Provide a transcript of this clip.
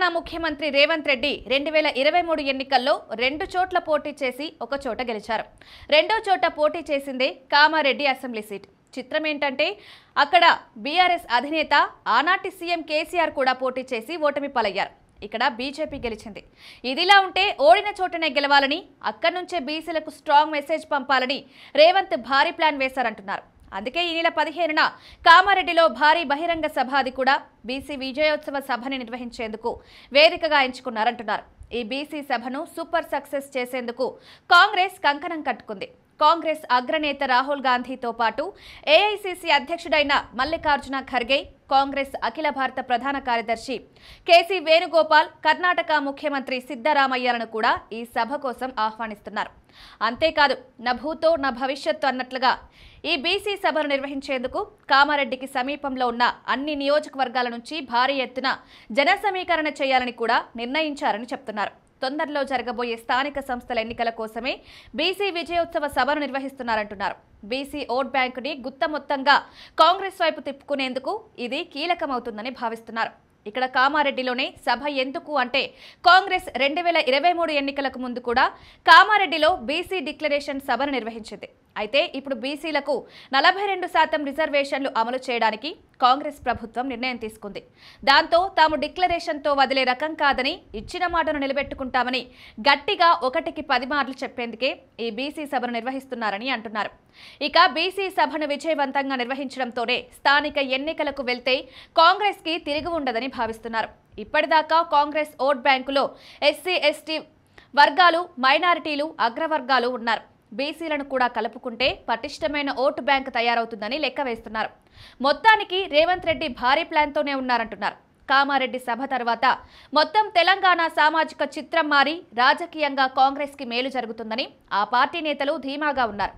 తెలంగాణ ముఖ్యమంత్రి రేవంత్ రెడ్డి 2023 ఎన్నికల్లో 2 చోట్ల పోటీ చేసి ఒక చోట గెలిచారు. రెండో చోట పోటీ చేసిందే కామారెడ్డి అసెంబ్లీ సీట్. చిత్రం ఏంటంటే అక్కడ బీఆర్ఎస్ అధినేత ఆనాటి సీఎం కేసీఆర్ కూడా పోటీ చేసి ఓటమి పాలయ్యారు. ఇక్కడ బీజేపీ గెలిచింది. ఇదిలా ఉంటే ఓడిన చోటనే గెలవాలని, అక్కడి నుంచే బీసీలకు స్ట్రాంగ్ మెసేజ్ పంపాలని రేవంత్ భారీ ప్లాన్ వేశారంటున్నారు. అందుకే ఈ నెల 15న కామారెడ్డిలో భారీ బహిరంగ సభ, అది కూడా బీసీ విజయోత్సవ సభని నిర్వహించేందుకు వేదికగా ఎంచుకున్నారంటున్నారు. ఈ బీసీ సభను సూపర్ సక్సెస్ చేసేందుకు కాంగ్రెస్ కంకణం కట్టుకుంది. కాంగ్రెస్ అగ్రనేత రాహుల్ గాంధీతో పాటు ఏఐసీసీ అధ్యక్షుడైన మల్లికార్జున ఖర్గే, కాంగ్రెస్ అఖిల భారత ప్రధాన కార్యదర్శి కేసీ వేణుగోపాల్, కర్ణాటక ముఖ్యమంత్రి సిద్ధరామయ్యలను కూడా ఈ సభ కోసం ఆహ్వానిస్తున్నారు. అంతేకాదు, నా భూతో నా భవిష్యత్తు అన్నట్లుగా ఈ బీసీ సభను నిర్వహించేందుకు కామారెడ్డికి సమీపంలో ఉన్న అన్ని నియోజకవర్గాల నుంచి భారీ ఎత్తున జన సమీకరణ చేయాలని కూడా నిర్ణయించారని చెప్తున్నారు. తొందరలో జరగబోయే స్థానిక సంస్థల ఎన్నికల కోసమే బీసీ విజయోత్సవ సభను నిర్వహిస్తున్నారంటున్నారు. బీసీ ఓట్ బ్యాంకుని గుత్తమొత్తంగా కాంగ్రెస్ వైపు తిప్పుకునేందుకు ఇది కీలకమవుతుందని భావిస్తున్నారు. ఇక్కడ కామారెడ్డిలోనే సభ ఎందుకు అంటే, కాంగ్రెస్ 2023 ఎన్నికలకు ముందు కూడా కామారెడ్డిలో బీసీ డిక్లరేషన్ సభను నిర్వహించింది. అయితే ఇప్పుడు బీసీలకు 42% రిజర్వేషన్లు అమలు చేయడానికి కాంగ్రెస్ ప్రభుత్వం నిర్ణయం తీసుకుంది. దాంతో తాము డిక్లరేషన్తో వదిలే రకం కాదని, ఇచ్చిన మాటను నిలబెట్టుకుంటామని గట్టిగా 1కి 10 మార్లు చెప్పేందుకే ఈ బీసీ సభను నిర్వహిస్తున్నారని అంటున్నారు. ఇక బీసీ సభను విజయవంతంగా నిర్వహించడంతోనే స్థానిక ఎన్నికలకు వెళ్తే కాంగ్రెస్ కి తిరిగి ఉండదని భావిస్తున్నారు. ఇప్పటిదాకా కాంగ్రెస్ ఓట్ బ్యాంకులో ఎస్సీ, ఎస్టీ వర్గాలు, మైనారిటీలు, అగ్రవర్గాలు ఉన్నారు. బీసీలను కూడా కలుపుకుంటే పటిష్టమైన ఓటు బ్యాంక్ తయారవుతుందని లెక్క వేస్తున్నారు. మొత్తానికి రేవంత్ రెడ్డి భారీ ప్లాన్తోనే ఉన్నారంటున్నారు. కామారెడ్డి సభ తర్వాత మొత్తం తెలంగాణ సామాజిక చిత్రం మారి రాజకీయంగా కాంగ్రెస్ కి మేలు జరుగుతుందని ఆ పార్టీ నేతలు ధీమాగా ఉన్నారు.